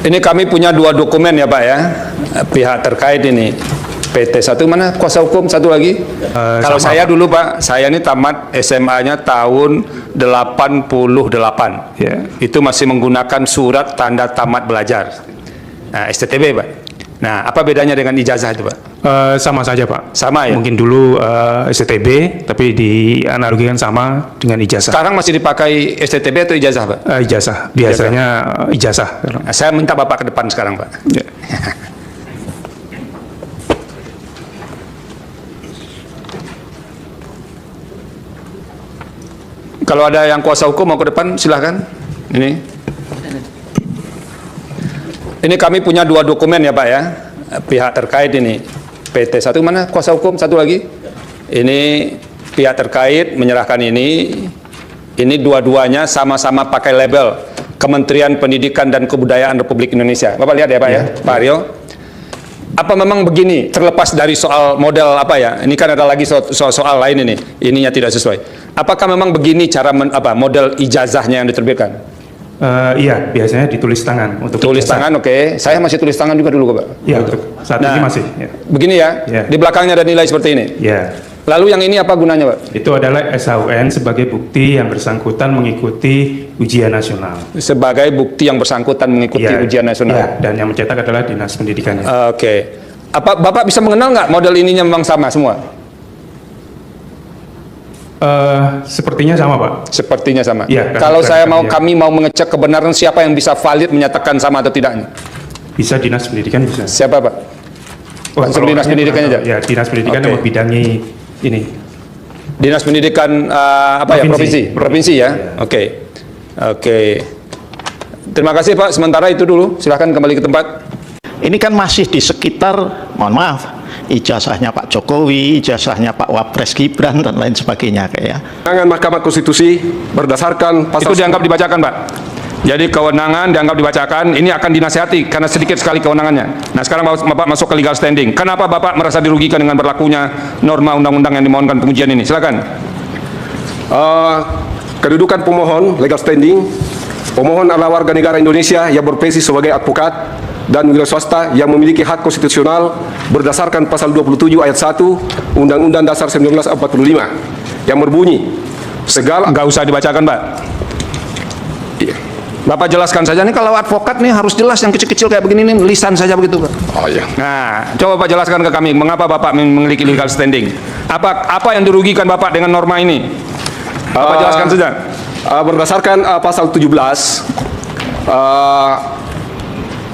Ini kami punya dua dokumen ya Pak ya, pihak terkait ini. PT satu mana kuasa hukum satu lagi? Kalau saya Pak. Dulu Pak, saya ini tamat SMA-nya tahun 88 ya. Itu masih menggunakan surat tanda tamat belajar. Nah, STTB Pak. Nah, apa bedanya dengan ijazah itu Pak? Sama saja Pak. Sama ya? Mungkin dulu STTB, tapi dianalogikan sama dengan ijazah. Sekarang masih dipakai STTB atau ijazah Pak? Ijazah, biasanya ijazah. Nah, saya minta Bapak ke depan sekarang Pak. Ya. Kalau ada yang kuasa hukum mau ke depan, silahkan. Ini kami punya dua dokumen ya Pak ya, pihak terkait ini. PT satu mana kuasa hukum satu lagi? Ini pihak terkait menyerahkan ini. Ini dua-duanya sama-sama pakai label Kementerian Pendidikan dan Kebudayaan Republik Indonesia. Bapak lihat ya Pak ya, Pak Aryo. Apa memang begini, terlepas dari soal model apa ya, ini kan ada lagi soal lain ini, ininya tidak sesuai. Apakah memang begini cara model ijazahnya yang diterbitkan? Iya, biasanya ditulis tangan. Untuk tulis ijazah. Tangan, oke. Saya masih tulis tangan juga dulu Pak. Iya, saat ini masih. Ya. Begini ya, di belakangnya ada nilai seperti ini. Iya. Lalu yang ini apa gunanya Pak? Itu adalah SHUN sebagai bukti yang bersangkutan mengikuti ujian nasional. Sebagai bukti yang bersangkutan mengikuti ujian nasional. Iya, dan yang mencetak adalah Dinas Pendidikannya. Oke. Apa Bapak bisa mengenal nggak model ininya memang sama semua? Sepertinya sama Pak. Sepertinya sama. Ya, kalau kami mau mengecek kebenaran siapa yang bisa valid menyatakan sama atau tidaknya? Bisa Dinas Pendidikan bisa. Siapa Pak? Langsung Dinas Pendidikan aja. Ya, Dinas Pendidikan yang membidangi ini. Dinas Pendidikan provinsi. Provinsi ya. Oke. Terima kasih Pak. Sementara itu dulu. Silahkan kembali ke tempat. Ini kan masih di sekitar, mohon maaf, ijazahnya Pak Jokowi, ijazahnya Pak Wapres Gibran dan lain sebagainya kayak. Kewenangan Mahkamah Konstitusi berdasarkan pasal itu dianggap dibacakan Pak. Jadi kewenangan dianggap dibacakan, ini akan dinasihati karena sedikit sekali kewenangannya. Nah sekarang Bapak masuk ke legal standing. Kenapa Bapak merasa dirugikan dengan berlakunya norma undang-undang yang dimohonkan pengujian ini? Silakan. Kedudukan pemohon legal standing. Pemohon adalah warga negara Indonesia yang berprofesi sebagai advokat dan wira swasta yang memiliki hak konstitusional berdasarkan pasal 27 ayat 1 Undang-Undang Dasar 1945 yang berbunyi segala. Nggak usah dibacakan Pak. Bapak jelaskan saja nih, kalau advokat nih harus jelas, yang kecil-kecil kayak begini nih lisan saja begitu Pak. Oh iya. Nah, coba Pak jelaskan ke kami mengapa Bapak memiliki legal standing. Apa yang dirugikan Bapak dengan norma ini? Bapak jelaskan saja. Berdasarkan pasal 17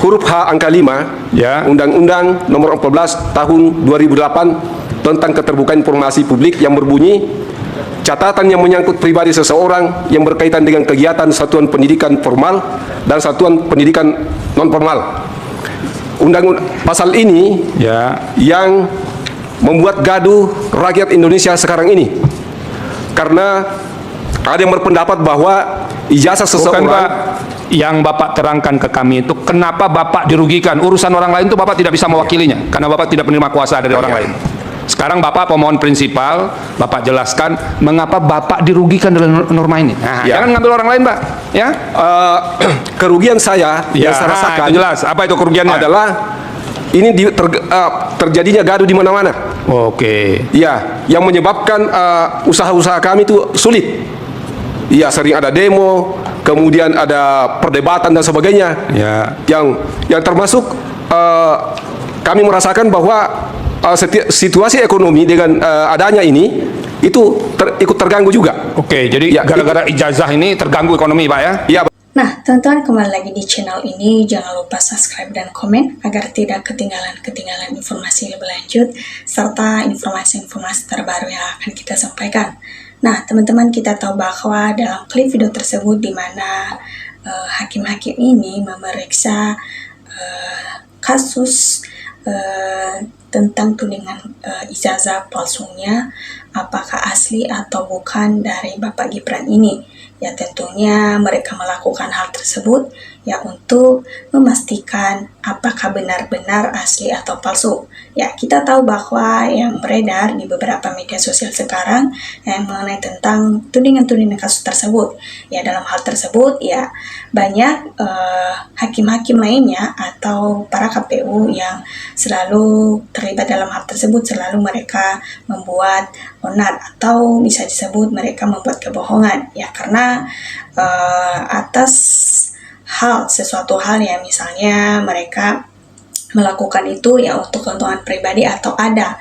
huruf H angka 5 ya. Undang-Undang Nomor 14 Tahun 2008 tentang keterbukaan informasi publik yang berbunyi catatan yang menyangkut pribadi seseorang yang berkaitan dengan kegiatan satuan pendidikan formal dan satuan pendidikan non formal. Pasal ini yang membuat gaduh rakyat Indonesia sekarang ini karena ada yang berpendapat bahwa ijazah seseorang. Bukan Pak, yang Bapak terangkan ke kami itu kenapa Bapak dirugikan. Urusan orang lain itu Bapak tidak bisa mewakilinya karena Bapak tidak menerima kuasa dari orang lain. Sekarang Bapak pemohon prinsipal, Bapak jelaskan mengapa Bapak dirugikan dalam norma ini. Nah, jangan ngambil orang lain Pak ya. Kerugian saya yang saya rasakan itu jelas. Apa itu kerugiannya? Adalah ini terjadinya gaduh di mana-mana. Oke. Ya, yang menyebabkan usaha-usaha kami itu sulit. Iya, sering ada demo, kemudian ada perdebatan dan sebagainya. Ya. Yang termasuk kami merasakan bahwa situasi ekonomi dengan adanya ini itu ikut terganggu juga. Oke, jadi gara-gara ijazah ini terganggu ekonomi Pak ya? Iya. Nah, teman-teman kembali lagi di channel ini, jangan lupa subscribe dan komen agar tidak ketinggalan informasi lebih lanjut serta informasi-informasi terbaru yang akan kita sampaikan. Nah, teman-teman, kita tahu bahwa dalam klip video tersebut di mana hakim-hakim ini memeriksa kasus tentang tudingan ijazah palsunya, apakah asli atau bukan dari Bapak Gibran ini. Ya tentunya mereka melakukan hal tersebut ya untuk memastikan apakah benar-benar asli atau palsu. Ya, kita tahu bahwa yang beredar di beberapa media sosial sekarang yang mengenai tentang tudingan-tudingan kasus tersebut. Ya, dalam hal tersebut ya banyak hakim-hakim lainnya atau para KPU yang selalu terlibat dalam hal tersebut, selalu mereka membuat onar atau bisa disebut mereka membuat kebohongan. Ya, karena atas sesuatu hal yang misalnya mereka melakukan itu ya untuk keuntungan pribadi atau ada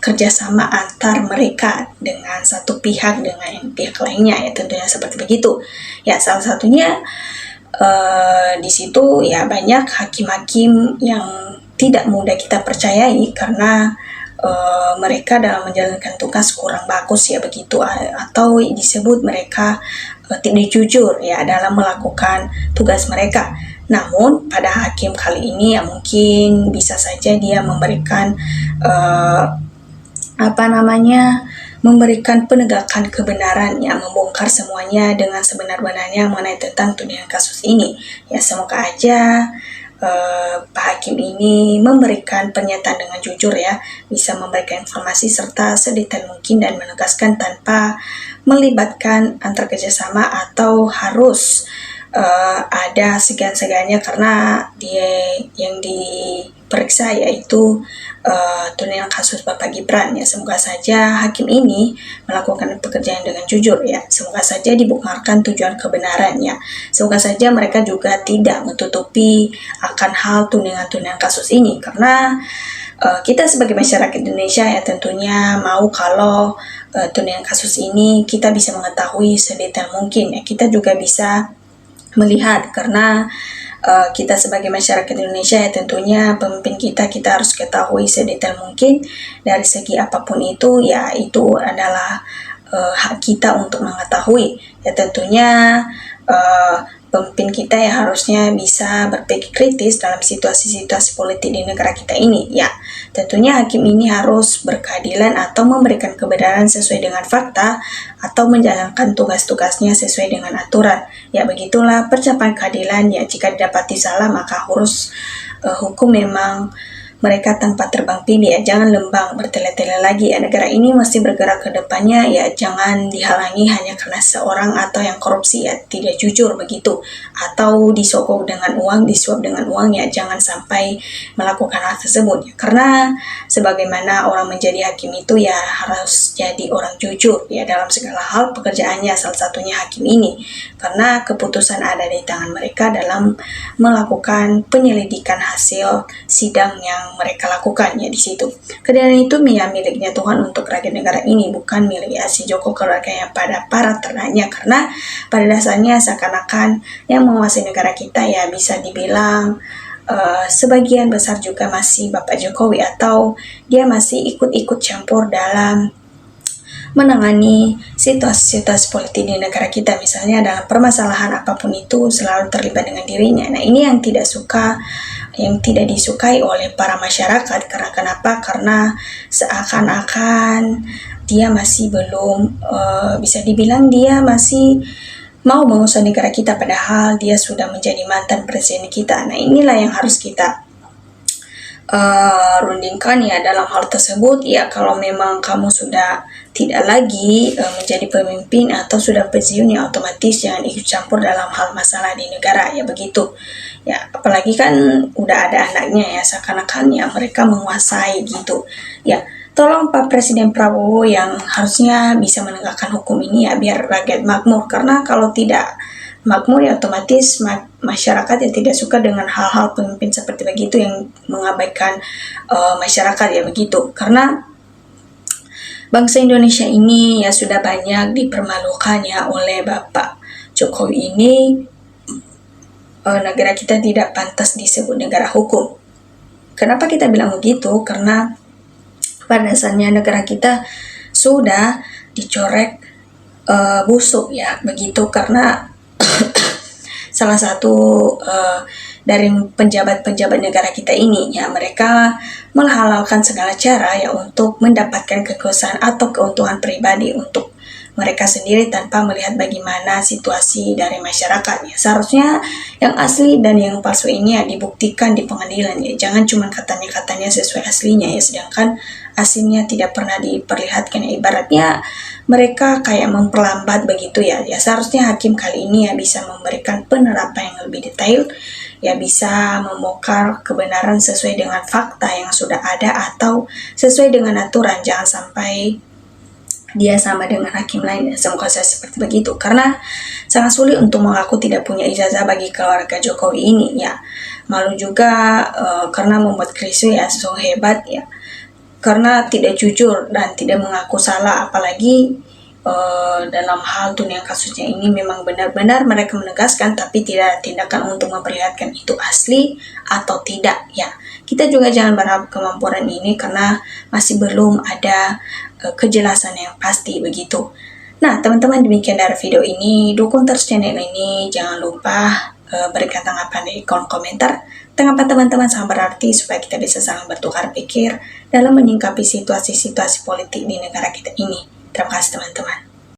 kerjasama antar mereka dengan satu pihak dengan pihak lainnya, ya tentunya seperti begitu. Ya, salah satunya di situ ya banyak hakim-hakim yang tidak mudah kita percayai karena mereka dalam menjalankan tugas kurang bagus ya begitu, atau disebut mereka tidak jujur ya dalam melakukan tugas mereka. Namun pada hakim kali ini ya mungkin bisa saja dia memberikan memberikan penegakan kebenaran yang membongkar semuanya dengan sebenar-benarnya mengenai tentang tudingan kasus ini. Ya, semoga aja Pak Hakim ini memberikan pernyataan dengan jujur ya, bisa memberikan informasi serta sedetail mungkin dan menegaskan tanpa melibatkan antar kerjasama atau harus ada segan-segannya karena dia yang diperiksa yaitu tudingan kasus Bapak Gibran. Ya, semoga saja hakim ini melakukan pekerjaan dengan jujur ya. Semoga saja dibongkarkan tujuan kebenarannya. Semoga saja mereka juga tidak menutupi akan hal tudingan-tudingan kasus ini karena kita sebagai masyarakat Indonesia ya tentunya mau kalau tudingan kasus ini kita bisa mengetahui sedetail mungkin ya. Kita juga bisa melihat karena kita sebagai masyarakat Indonesia ya tentunya pemimpin kita harus ketahui sedetail mungkin dari segi apapun itu ya, itu adalah hak kita untuk mengetahui ya. Tentunya pemimpin kita ya harusnya bisa berpikir kritis dalam situasi-situasi politik di negara kita ini ya. Tentunya hakim ini harus berkeadilan atau memberikan kebenaran sesuai dengan fakta atau menjalankan tugas-tugasnya sesuai dengan aturan. Ya, begitulah percapaian keadilan ya. Jika didapati salah maka harus hukum memang mereka tanpa terbang pilih ya, jangan lembang bertele-tele lagi ya. Negara ini mesti bergerak ke depannya ya, jangan dihalangi hanya karena seorang atau yang korupsi ya, tidak jujur begitu, atau disogok dengan uang, disuap dengan uang ya, jangan sampai melakukan hal tersebut ya. Karena sebagaimana orang menjadi hakim itu ya harus jadi orang jujur ya dalam segala hal pekerjaannya, salah satunya hakim ini, karena keputusan ada di tangan mereka dalam melakukan penyelidikan hasil sidang yang mereka lakukan ya di situ. Keadilan itu miliknya Tuhan untuk rakyat negara ini, bukan milik si Joko keluarganya pada para ternaknya, karena pada dasarnya seakan-akan yang menguasai negara kita ya bisa dibilang sebagian besar juga masih Bapak Jokowi, atau dia masih ikut-ikut campur dalam menangani situasi-situasi politik di negara kita. Misalnya dalam permasalahan apapun itu selalu terlibat dengan dirinya. Nah, ini yang tidak disukai oleh para masyarakat. Karena kenapa? Karena seakan-akan dia masih belum bisa dibilang dia masih mau mengurus negara kita, padahal dia sudah menjadi mantan presiden kita. Nah, inilah yang harus kita rundingkan ya dalam hal tersebut ya. Kalau memang kamu sudah tidak lagi menjadi pemimpin atau sudah pensiun ya otomatis jangan ikut campur dalam hal masalah di negara ya begitu ya. Apalagi kan udah ada anaknya ya, seakan-akan ya mereka menguasai gitu ya. Tolong Pak Presiden Prabowo yang harusnya bisa menegakkan hukum ini ya biar rakyat makmur, karena kalau tidak makmur ya otomatis masyarakat yang tidak suka dengan hal-hal pemimpin seperti begitu yang mengabaikan masyarakat ya begitu. Karena bangsa Indonesia ini ya sudah banyak dipermalukan ya oleh Bapak Jokowi ini. Negara kita tidak pantas disebut negara hukum. Kenapa kita bilang begitu? Karena pada dasarnya negara kita sudah dicorek busuk ya begitu, karena salah satu dari penjabat-penjabat negara kita ini ya mereka menghalalkan segala cara ya untuk mendapatkan kekuasaan atau keuntungan pribadi untuk mereka sendiri tanpa melihat bagaimana situasi dari masyarakat ya. Seharusnya yang asli dan yang palsu ini ya dibuktikan di pengadilan ya. Jangan cuma katanya sesuai aslinya ya, sedangkan aslinya tidak pernah diperlihatkan ya. Ibaratnya mereka kayak memperlambat begitu ya. Ya seharusnya hakim kali ini ya bisa memberikan penerapan yang lebih detail, ya bisa membongkar kebenaran sesuai dengan fakta yang sudah ada atau sesuai dengan aturan. Jangan sampai dia sama dengan hakim lain. Semoga saya seperti begitu, karena sangat sulit untuk mengaku tidak punya ijazah bagi keluarga Jokowi ini ya. Malu juga karena membuat krisu ya, so hebat ya, karena tidak jujur dan tidak mengaku salah. Apalagi dalam hal tunai kasusnya ini memang benar-benar mereka menegaskan, tapi tidak ada tindakan untuk memperlihatkan itu asli atau tidak ya. Kita juga jangan berharap kemampuan ini karena masih belum ada kejelasan yang pasti begitu. Nah teman-teman, demikian dari video ini. Dukung terus channel ini, jangan lupa berikan tanggapan di kolom komentar. Tanggapan teman-teman sangat berarti supaya kita bisa saling bertukar pikir dalam menyikapi situasi-situasi politik di negara kita ini. Terima kasih teman-teman.